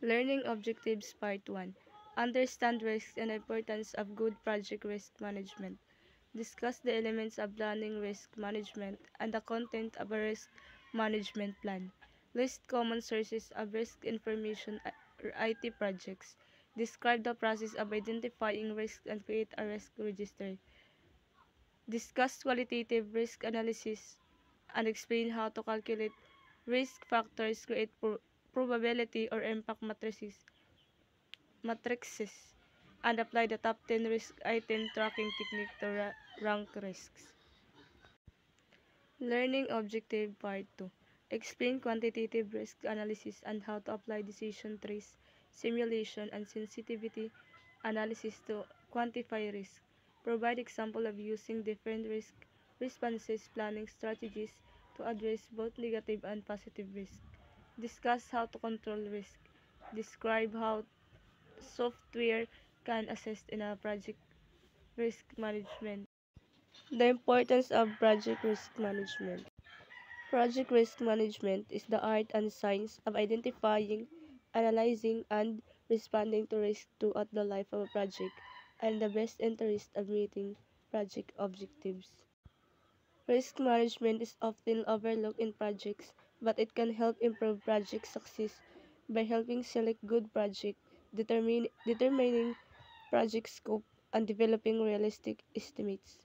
Learning Objectives Part 1. Understand risks and the importance of good project risk management. Discuss the elements of planning risk management and the content of a risk management plan. List common sources of risk information or IT projects. Describe the process of identifying risks and create a risk register. Discuss qualitative risk analysis and explain how to calculate risk factors, create probability or impact matrices, and apply the top 10 risk item tracking technique to rank risks. Learning Objective Part 2. Explain quantitative risk analysis and how to apply decision trees, simulation, and sensitivity analysis to quantify risk. Provide example of using different risk responses planning strategies to address both negative and positive risk. Discuss how to control risk. Describe how software can assist in a project risk management. The importance of project risk management. Project risk management is the art and science of identifying, analyzing, and responding to risk throughout the life of a project and the best interest of meeting project objectives. Risk management is often overlooked in projects, but it can help improve project success by helping select good projects, determining project scope, and developing realistic estimates.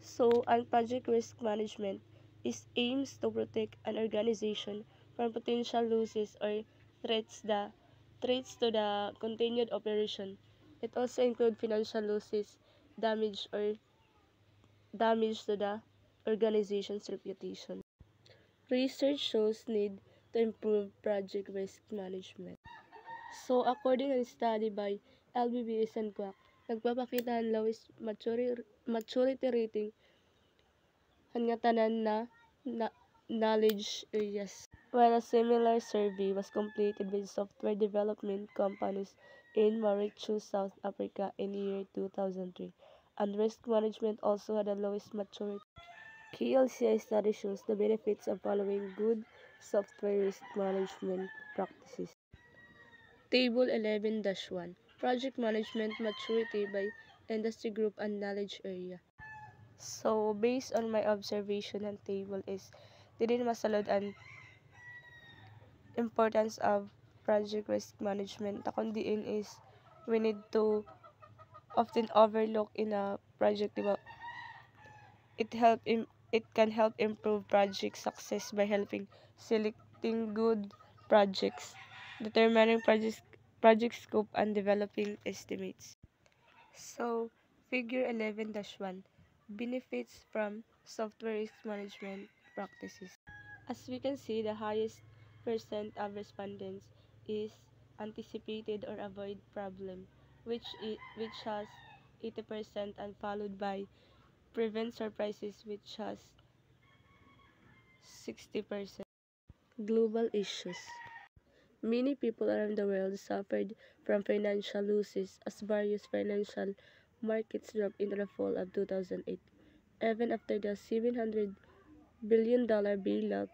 So, project risk management is aims to protect an organization from potential losses or threats to the continued operation. It also includes financial losses, damage or damage to the organization's reputation. Research shows need to improve project risk management. So, according to a study by LBBS and Quack, nagpapakita ang lowest maturity rating nga tanan na knowledge areas. While a similar survey was completed with software development companies in Mauritius, South Africa in year 2003, and risk management also had the lowest maturity. KLCI study shows the benefits of following good software risk management practices. Table 11-1. Project Management Maturity by Industry Group and Knowledge Area. So, based on my observation ng table is, din masalod ang importance of project risk management. Takundiin is, we need to often overlook in a project, diba? It can help improve project success by helping selecting good projects, determining project scope, and developing estimates. So, figure 11-1, benefits from software risk management practices. As we can see, the highest percent of respondents is anticipated or avoid problem, which has 80% and followed by prevent surprises, which has 60%. Global issues. Many people around the world suffered from financial losses as various financial markets dropped in the fall of 2008, even after the $700 billion bailout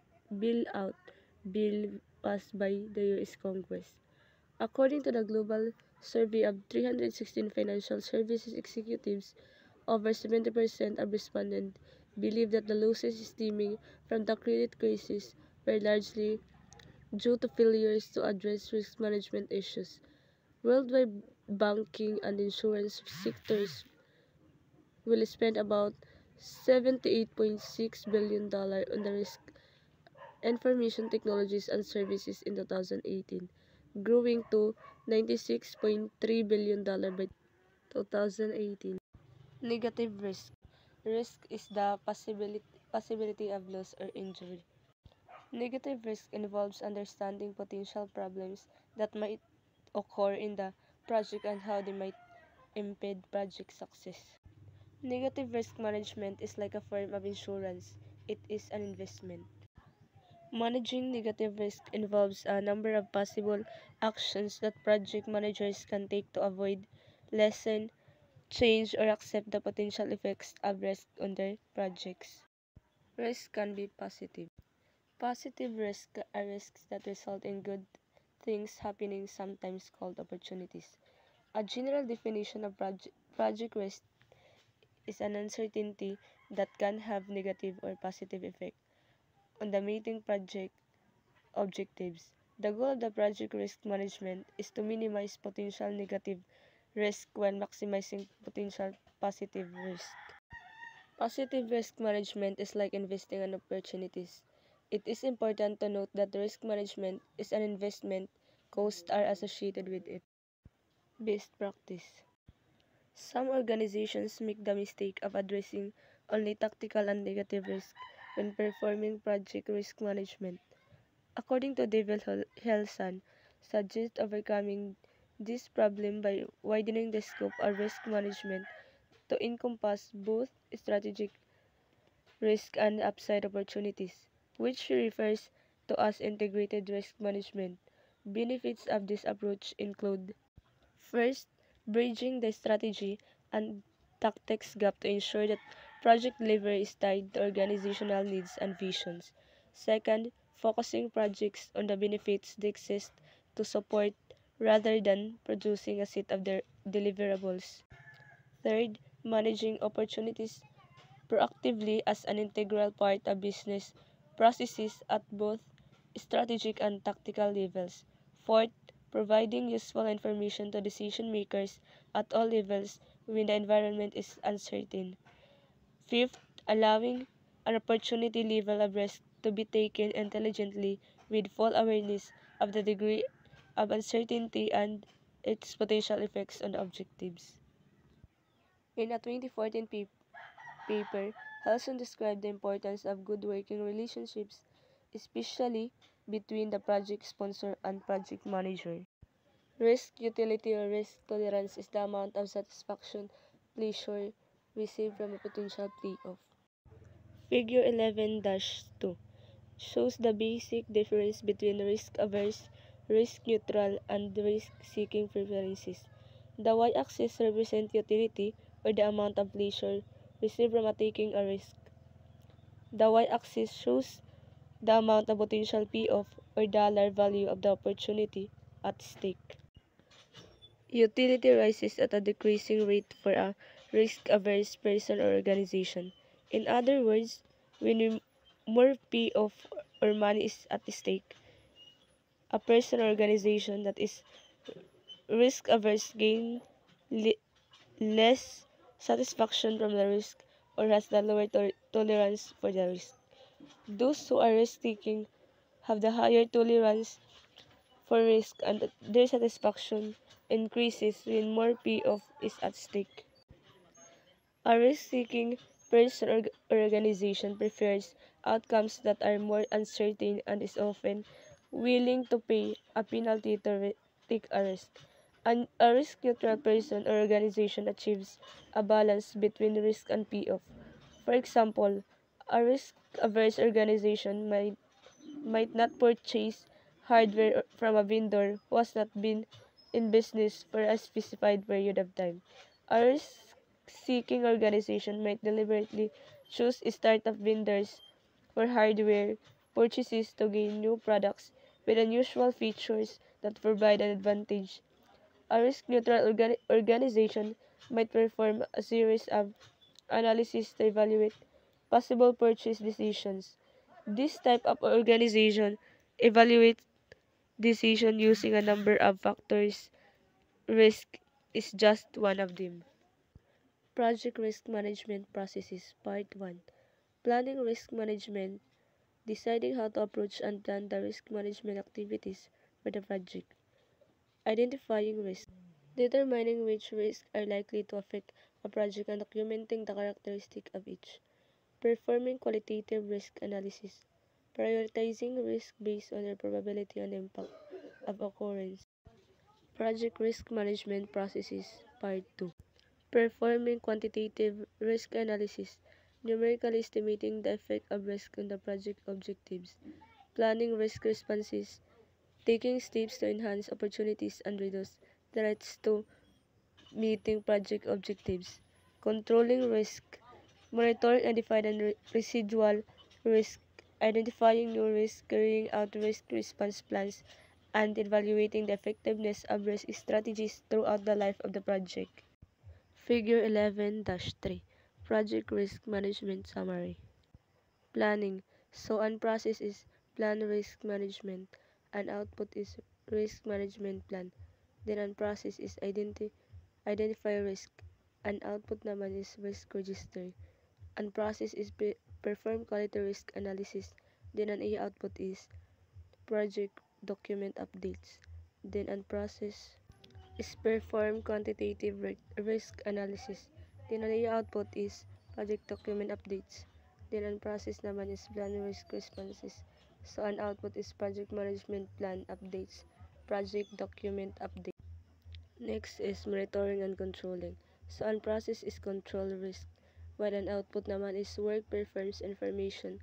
bill passed by the U.S. Congress. According to the global survey of 316 financial services executives, over 70% of respondents believe that the losses stemming from the credit crisis were largely due to failures to address risk management issues. Worldwide banking and insurance sectors will spend about $78.6 billion on the risk information technologies and services in 2018, growing to $96.3 billion by 2018. Negative risk. Risk is the possibility of loss or injury. Negative risk involves understanding potential problems that might occur in the project and how they might impede project success. Negative risk management is like a form of insurance. It is an investment. Managing negative risk involves a number of possible actions that project managers can take to avoid, lessen, change, or accept the potential effects of risk on their projects. Risk can be positive. Positive risks are risks that result in good things happening, sometimes called opportunities. A general definition of project risk is an uncertainty that can have negative or positive effect on the meeting project objectives. The goal of the project risk management is to minimize potential negative risk while maximizing potential positive risk. Positive risk management is like investing in opportunities. It is important to note that risk management is an investment. Costs are associated with it. Best practice. Some organizations make the mistake of addressing only tactical and negative risk when performing project risk management. According to David Helson, suggests overcoming this problem by widening the scope of risk management to encompass both strategic risk and upside opportunities, which he refers to as integrated risk management. Benefits of this approach include: first, bridging the strategy and tactics gap to ensure that project delivery is tied to organizational needs and visions. Second, focusing projects on the benefits they exist to support rather than producing a set of their deliverables. Third, managing opportunities proactively as an integral part of business processes at both strategic and tactical levels. Fourth, providing useful information to decision makers at all levels when the environment is uncertain. Fifth, allowing an opportunity level of risk to be taken intelligently with full awareness of the degree of uncertainty and its potential effects on objectives. In a 2014 paper, Helson described the importance of good working relationships, especially between the project sponsor and project manager. Risk utility or risk tolerance is the amount of satisfaction pleasure received from a potential payoff. Figure 11-2 shows the basic difference between risk-averse, risk-neutral, and risk-seeking preferences. The y-axis represents utility, or the amount of pleasure received from taking a risk. The y-axis shows the amount of potential payoff, or dollar value of the opportunity at stake. Utility rises at a decreasing rate for a risk-averse person or organization. In other words, when more payoff or money is at stake, a person or organization that is risk-averse gain less satisfaction from the risk or has the lower tolerance for the risk. Those who are risk-taking have the higher tolerance for risk, and their satisfaction increases when more payoff is at stake. A risk-seeking person or organization prefers outcomes that are more uncertain and is often willing to pay a penalty to take a risk. And a risk-neutral person or organization achieves a balance between risk and payoff. For example, a risk-averse organization might not purchase hardware from a vendor who has not been in business for a specified period of time. A risk-seeking organization might deliberately choose startup vendors for hardware purchases to gain new products with unusual features that provide an advantage. A risk-neutral organization might perform a series of analysis to evaluate possible purchase decisions. This type of organization evaluates decision using a number of factors. Risk is just one of them. Project Risk Management Processes Part 1. Planning risk management, deciding how to approach and plan the risk management activities for the project. Identifying risks, determining which risks are likely to affect a project and documenting the characteristics of each. Performing qualitative risk analysis, prioritizing risk based on their probability and impact of occurrence. Project Risk Management Processes Part 2. Performing quantitative risk analysis, numerically estimating the effect of risk on the project objectives. Planning risk responses, taking steps to enhance opportunities and reduce threats to meeting project objectives. Controlling risk, monitoring and defining residual risk, identifying new risks, carrying out risk response plans, and evaluating the effectiveness of risk strategies throughout the life of the project. Figure 11-3 Project Risk Management Summary. Planning. So, an process is plan risk management. An output is risk management plan. Then, an process is identify risk. An output naman is risk register. An process is perform quality risk analysis. Then, an output is project document updates. Then, an process is perform quantitative risk analysis. Then, ang output is project document updates. Then, ang process naman is plan risk responses. So, ang output is project management plan updates, project document update. Next is monitoring and controlling. So, ang process is control risk, while ang output naman is work performs information,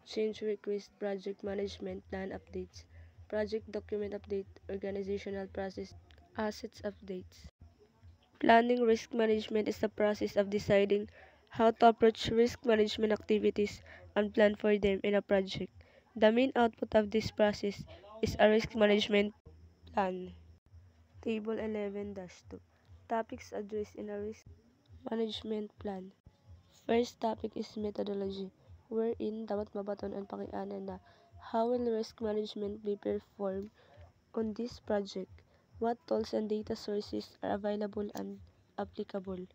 change request, project management plan updates, project document update, organizational process, assets updates. Planning risk management is the process of deciding how to approach risk management activities and plan for them in a project. The main output of this process is a risk management plan. Table 11-2 Topics addressed in a risk management plan. First topic is methodology, wherein dapat mabaton ang pakianan na how will risk management be performed on this project, what tools and data sources are available and applicable.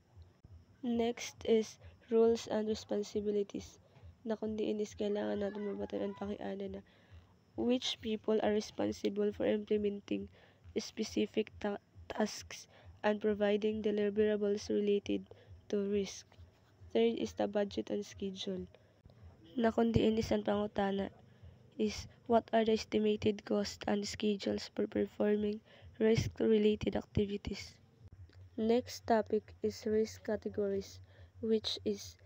Next is rules and responsibilities, na kundi is kailangan natin mabaton ang pakianan na which people are responsible for implementing specific tasks and providing deliverables related to risk. Third is the budget and schedule, na kundi is ang pangutana is what are the estimated costs and schedules for performing risk-related activities. Next topic is risk categories, which is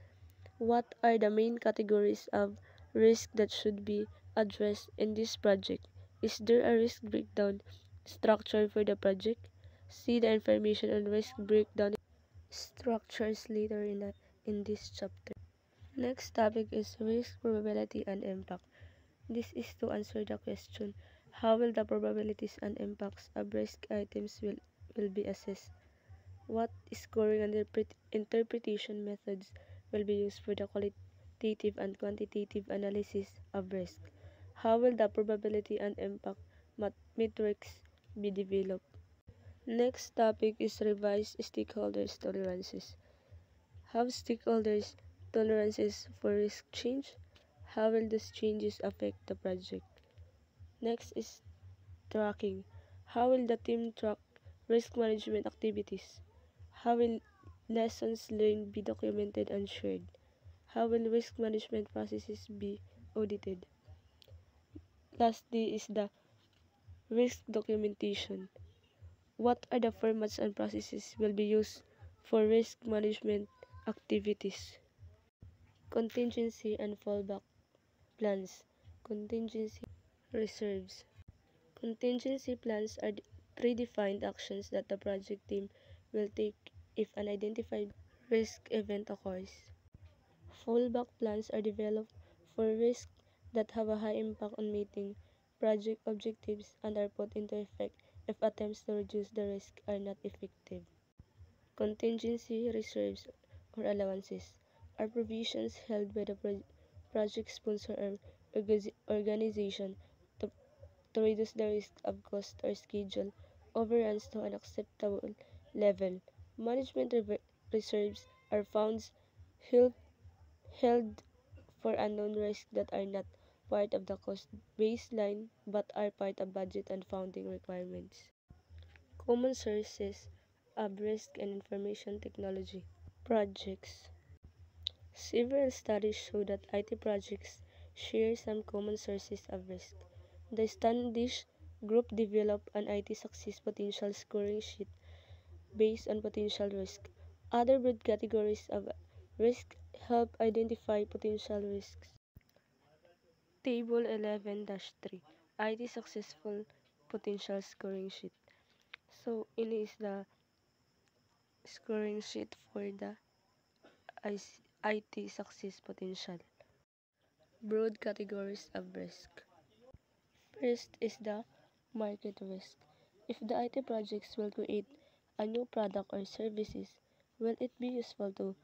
what are the main categories of risk that should be addressed in this project? Is there a risk breakdown structure for the project? See the information on risk breakdown structures later in this chapter. Next topic is risk probability and impact. This is to answer the question, how will the probabilities and impacts of risk items will be assessed? What scoring and interpretation methods will be used for the qualitative and quantitative analysis of risk? How will the probability and impact metrics be developed? Next topic is revised stakeholders' tolerances. Have stakeholders' tolerances for risk change? How will these changes affect the project? Next is tracking. How will the team track risk management activities? How will lessons learned be documented and shared? How will risk management processes be audited? Lastly is the risk documentation. What are the formats and processes will be used for risk management activities? Contingency and fallback plans. Contingency reserves. Contingency plans are predefined actions that the project team will take if an identified risk event occurs. Fallback plans are developed for risks that have a high impact on meeting project objectives and are put into effect if attempts to reduce the risk are not effective. Contingency reserves or allowances are provisions held by the project sponsor or organization to, to reduce the risk of cost or schedule overruns to an acceptable level. Management reserves are funds held held for unknown risks that are not part of the cost baseline but are part of budget and funding requirements. Common sources of risk and information technology projects. Several studies show that IT projects share some common sources of risk. The Standish Group developed an IT success potential scoring sheet based on potential risk. Other broad categories of risk help identify potential risks. Table 11-3 IT successful potential scoring sheet. So, ini is the scoring sheet for the IT success potential. Broad categories of risk. First is the Market risk. If the IT projects will create a new product or services, will it be useful to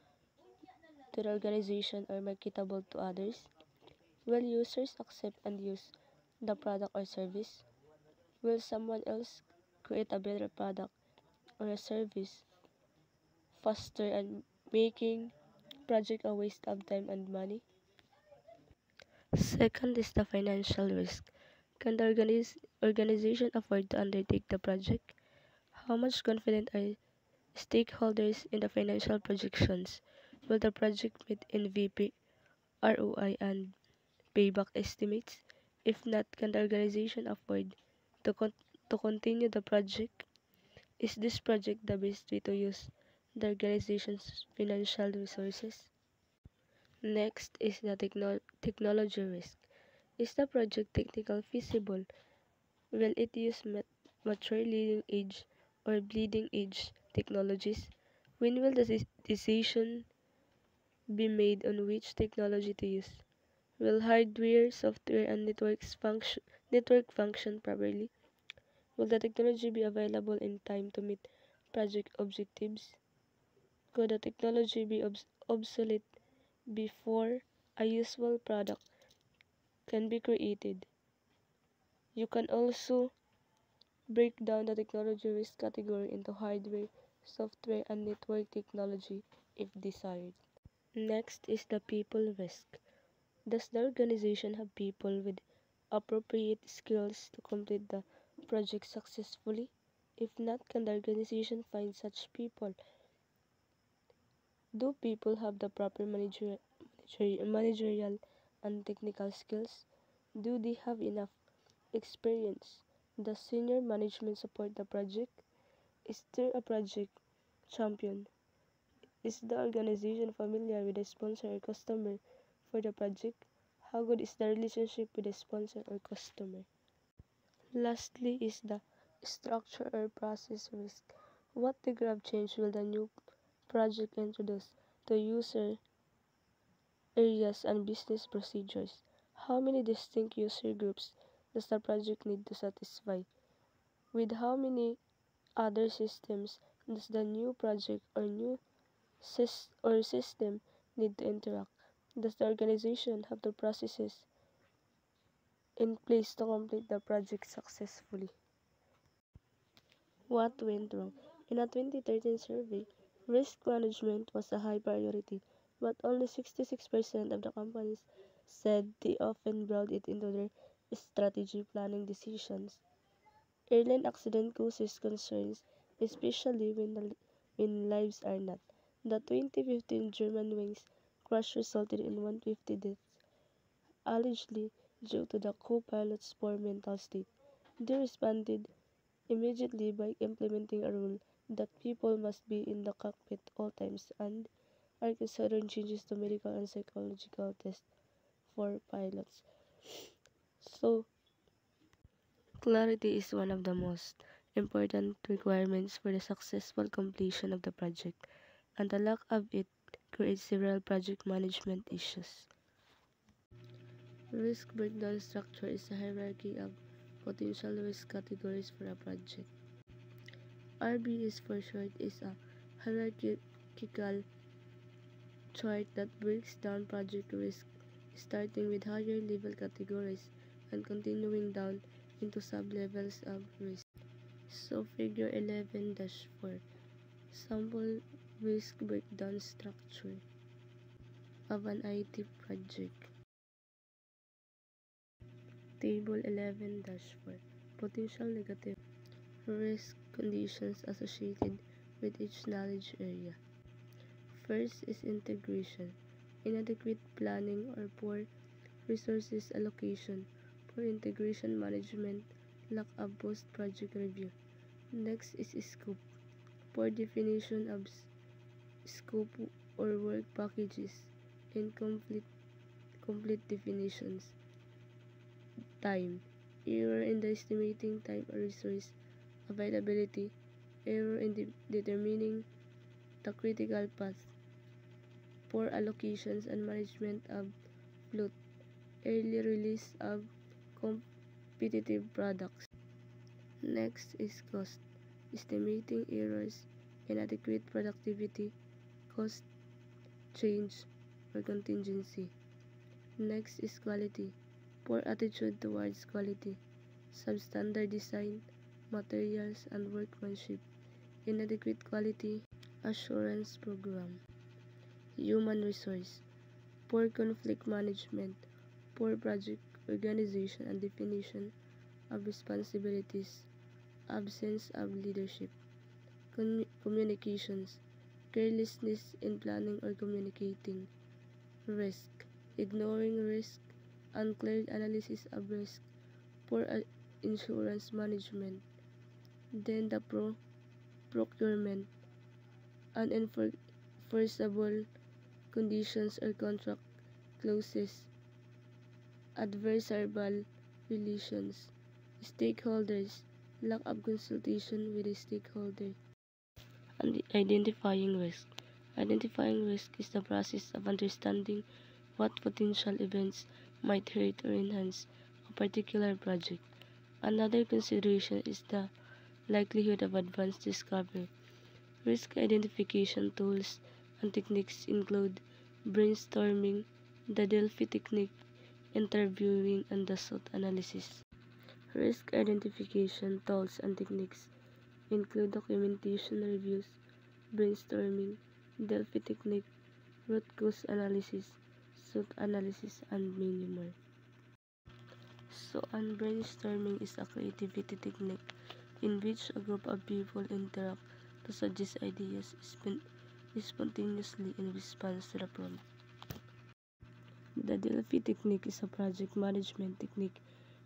the organization or marketable to others? Will users accept and use the product or service? Will someone else create a better product or a service faster and making project a waste of time and money? Second is the financial risk. Can the organization afford to undertake the project? How much confident are stakeholders in the financial projections? Will the project meet MVP, ROI, and payback estimates? If not, can the organization afford to, con- to continue the project? Is this project the best way to use the organization's financial resources? Next is the technology risk. Is the project technically feasible? Will it use mature leading edge or bleeding edge technologies? When will the decision be made on which technology to use? Will hardware, software, and network function properly? Will the technology be available in time to meet project objectives? Could the technology be obsolete before a useful product can be created? You can also break down the technology risk category into hardware, software, and network technology if desired. Next is the people risk. Does the organization have people with appropriate skills to complete the project successfully? If not, can the organization find such people? Do people have the proper managerial and technical skills? Do they have enough experience? Does senior management support the project? Is there a project champion? Is the organization familiar with the sponsor or customer for the project? How good is the relationship with the sponsor or customer? Lastly is the structure or process risk. What degree of change will the new project introduce to user areas and business procedures? How many distinct user groups does the project need to satisfy? With how many other systems does the new project or new system need to interact? Does the organization have the processes in place to complete the project successfully? What went wrong? In a 2013 survey, risk management was a high priority, but only 66% of the companies said they often brought it into their strategy planning decisions. Airline accident causes concerns, especially when lives are not. The 2015 Germanwings crash resulted in 150 deaths, allegedly due to the co-pilot's poor mental state. They responded immediately by implementing a rule that people must be in the cockpit all times and are considering changes to medical and psychological tests for pilots. So, clarity is one of the most important requirements for the successful completion of the project, and the lack of it creates several project management issues. Risk breakdown structure is a hierarchy of potential risk categories for a project. RBS for short is a hierarchical chart that breaks down project risk, starting with higher level categories and continuing down into sub-levels of risk. So figure 11-4, sample risk breakdown structure of an IT project. Table 11-4, potential negative risk conditions associated with each knowledge area. First is integration, inadequate planning or poor resources allocation, poor integration management, lack of post-project review. Next is scope, poor definition of scope or work packages, incomplete complete definitions. Time, error in the estimating time or resource availability, error in determining the critical path, poor allocations and management of float, early release of competitive products. Next is cost, estimating errors, inadequate productivity, cost, change, or contingency. Next is quality, poor attitude towards quality, substandard design, materials, and workmanship, inadequate quality assurance program. Human resource, poor conflict management, poor project organization and definition of responsibilities, absence of leadership. Communications, carelessness in planning or communicating. Risk, ignoring risk, unclear analysis of risk, poor insurance management. Then the procurement, unenforceable conditions or contract clauses, adversarial relations, stakeholders, lack of consultation with the stakeholder, and identifying risk. Identifying risk is the process of understanding what potential events might hurt or enhance a particular project. Another consideration is the likelihood of advanced discovery. Risk identification tools and techniques include brainstorming, the Delphi technique, interviewing, and the SWOT analysis. Risk identification tools and techniques include documentation reviews, brainstorming, Delphi technique, root cause analysis, SWOT analysis, and many more. So, brainstorming is a creativity technique in which a group of people interact to suggest ideas spontaneously in response to the prompt. The Delphi technique is a project management technique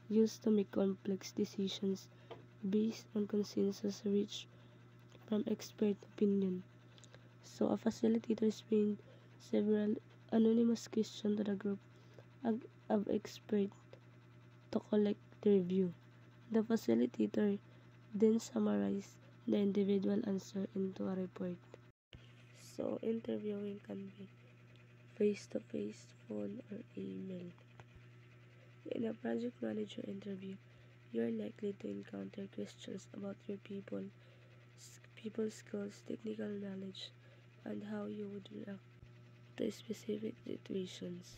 used to make complex decisions based on consensus reached from expert opinion. So, a facilitator explained several anonymous questions to the group of experts to collect the review. The facilitator then summarized the individual answer into a report. So, interviewing can be face-to-face, phone, or email. In a project manager interview, you are likely to encounter questions about your people skills, technical knowledge, and how you would react to specific situations.